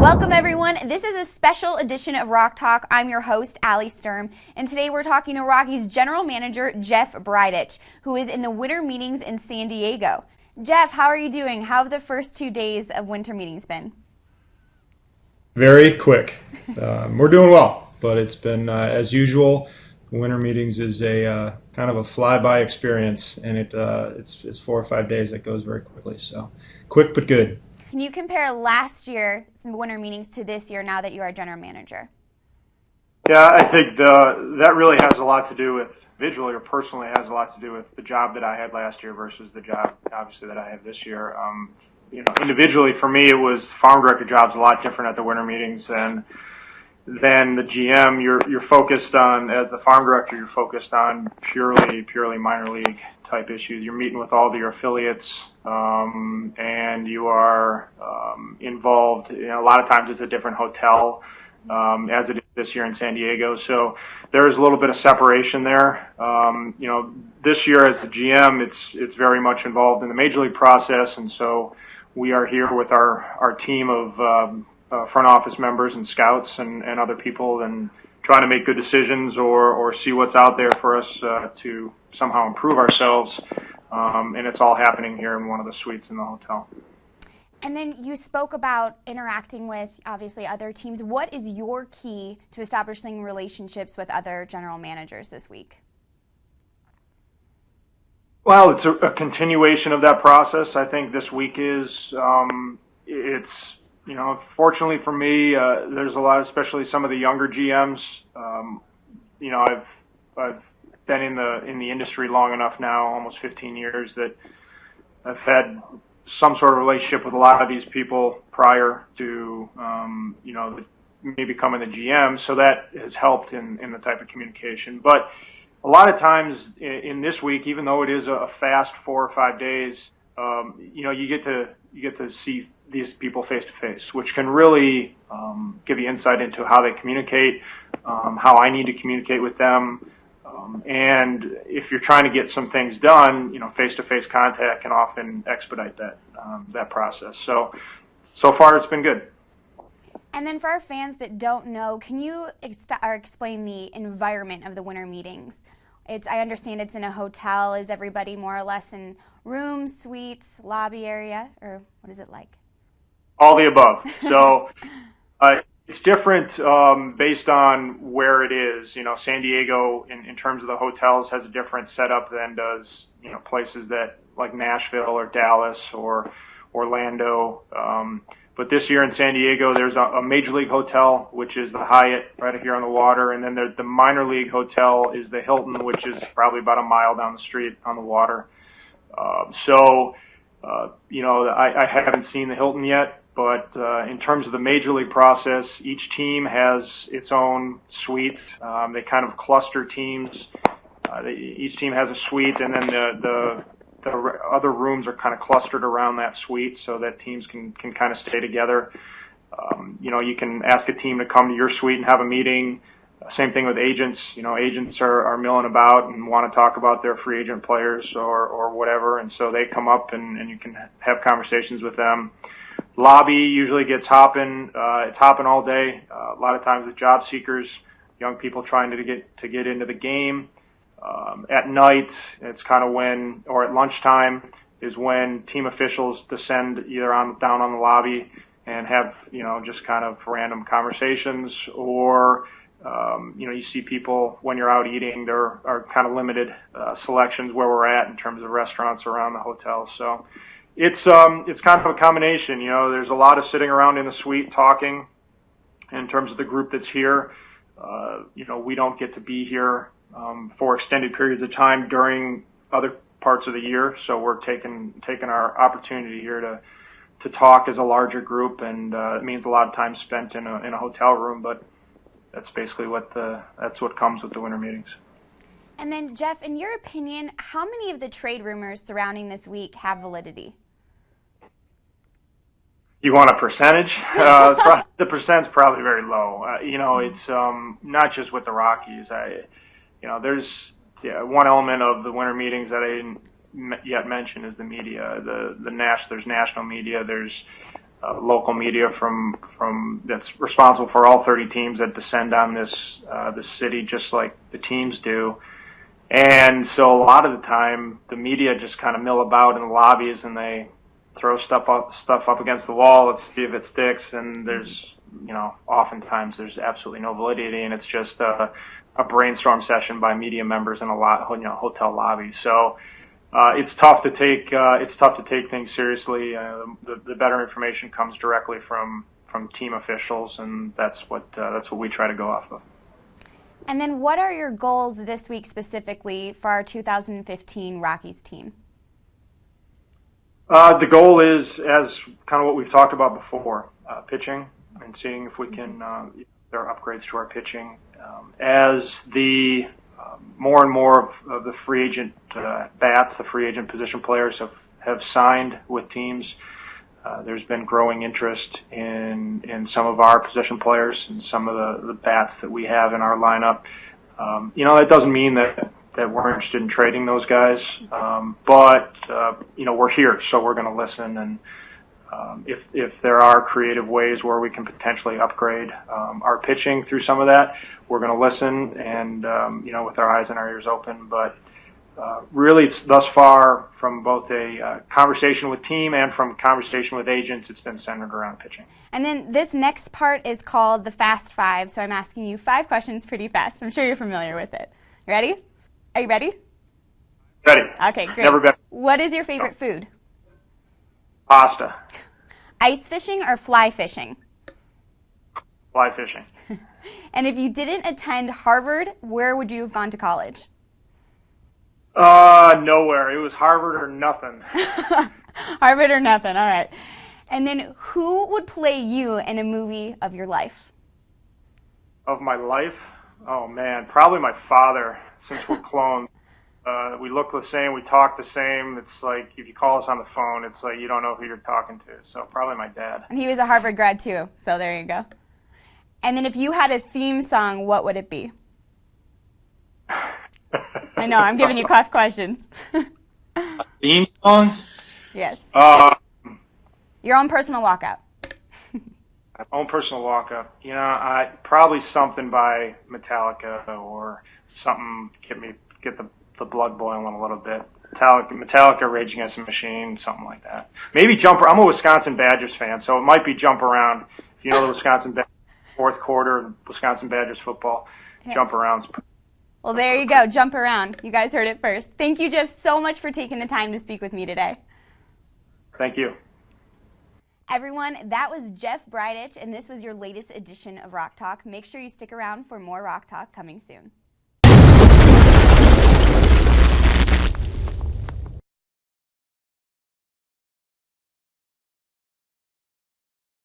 Welcome everyone. This is a special edition of Rock Talk. I'm your host, Allie Sturm, and today we're talking to Rockies General Manager Jeff Bridich, who is in the winter meetings in San Diego. Jeff, how are you doing? How have the first 2 days of winter meetings been? Very quick. We're doing well, but it's been as usual. Winter meetings is a kind of a flyby experience, and it's 4 or 5 days that goes very quickly. So quick but good. Can you compare last year's winter meetings to this year now that you are general manager? Yeah, I think that really has a lot to do with, visually or personally, has a lot to do with the job that I had last year versus the job, obviously, that I have this year. Individually, for me, it was farm director job's a lot different at the winter meetings than the GM. You're focused on, as the farm director, you're focused on purely minor league type issues. You're meeting with all of your affiliates, and you are involved. A lot of times it's a different hotel, as it is this year in San Diego. So there's a little bit of separation there. This year as the GM, it's very much involved in the major league process, and so we are here with our team of front office members and scouts and other people, and trying to make good decisions or see what's out there for us to somehow improve ourselves. And it's all happening here in one of the suites in the hotel. And then you spoke about interacting with, obviously, other teams. What is your key to establishing relationships with other general managers this week? Well, it's a continuation of that process. I think this week is, fortunately for me, there's a lot, especially some of the younger GMs. I've been in the industry long enough now, almost 15 years, that I've had some sort of relationship with a lot of these people prior to, me becoming the GM. So that has helped in the type of communication. But a lot of times in this week, even though it is a fast 4 or 5 days, you get to see these people face to face, which can really give you insight into how they communicate, how I need to communicate with them. And if you're trying to get some things done, face-to-face contact can often expedite that process. So far it's been good. And then for our fans that don't know, can you explain the environment of the winter meetings? I understand it's in a hotel. Is everybody more or less in rooms, suites, lobby area, or what is it like? All the above. So it's different based on where it is. San Diego, in terms of the hotels, has a different setup than does places that like Nashville or Dallas or Orlando. But this year in San Diego, there's a major league hotel, which is the Hyatt right here on the water, and then the minor league hotel is the Hilton, which is probably about a mile down the street on the water. I haven't seen the Hilton yet, but in terms of the major league process, each team has its own suite. They kind of cluster teams. Each team has a suite, and then the other rooms are kind of clustered around that suite so that teams can kind of stay together. You can ask a team to come to your suite and have a meeting. Same thing with agents. Agents are milling about and want to talk about their free agent players or whatever, and so they come up and you can have conversations with them. Lobby usually gets hopping. It's hopping all day. A lot of times with job seekers, young people trying to get into the game. At night, it's kind of or at lunchtime is when team officials descend either down on the lobby and have, just kind of random conversations, or, you see people when you're out eating. There are kind of limited selections where we're at in terms of restaurants around the hotel. So it's kind of a combination. There's a lot of sitting around in the suite talking. In terms of the group that's here, we don't get to be here for extended periods of time during other parts of the year, so we're taking our opportunity here to talk as a larger group, and it means a lot of time spent in a hotel room, but that's basically that's what comes with the winter meetings. And then, Jeff, in your opinion, how many of the trade rumors surrounding this week have validity? You want a percentage? The percent's probably very low. It's not just with the Rockies. There's one element of the winter meetings that I didn't yet mention is the media. There's national media. There's local media from that's responsible for all 30 teams that descend on this city, just like the teams do. And so a lot of the time, the media just kind of mill about in the lobbies and they throw stuff up against the wall. Let's see if it sticks. And there's, oftentimes there's absolutely no validity, and it's just a brainstorm session by media members in a hotel lobby. So it's tough to take things seriously. The better information comes directly from team officials, and that's what we try to go off of. And then what are your goals this week specifically for our 2015 Rockies team? The goal is, as kind of what we've talked about before, pitching and seeing if we can, there are upgrades to our pitching. As the more and more of the free agent bats, the free agent position players have signed with teams, there's been growing interest in some of our position players and some of the bats that we have in our lineup. That doesn't mean that we're interested in trading those guys, but we're here, so we're going to listen. And if there are creative ways where we can potentially upgrade our pitching through some of that, we're going to listen and with our eyes and our ears open. But really, thus far, from both a conversation with team and from conversation with agents, it's been centered around pitching. And then this next part is called the Fast Five, so I'm asking you 5 questions pretty fast. I'm sure you're familiar with it. Ready? Are you ready? Ready. Okay, great. Never been. What is your favorite food? Pasta. Ice fishing or fly fishing? Fly fishing. And if you didn't attend Harvard, where would you have gone to college? Nowhere. It was Harvard or nothing. Harvard or nothing, all right. And then who would play you in a movie of your life? Of my life? Oh, man. Probably my father, since we're clones. We look the same. We talk the same. It's like if you call us on the phone, it's like you don't know who you're talking to. So probably my dad. And he was a Harvard grad, too, so there you go. And then if you had a theme song, what would it be? I know, I'm giving you tough questions. A theme song? Yes. Your own personal walkout. My own personal walkout. Probably something by Metallica or something get the blood boiling a little bit. Metallica, Rage Against the Machine, something like that. Maybe Jump. I'm a Wisconsin Badgers fan, so it might be Jump Around. If you know the Wisconsin Badgers fourth quarter, Wisconsin Badgers football, yeah. Jump Around's. Well, there you go. Jump Around. You guys heard it first. Thank you, Jeff, so much for taking the time to speak with me today. Thank you. Everyone, that was Jeff Bridich, and this was your latest edition of Rock Talk. Make sure you stick around for more Rock Talk coming soon.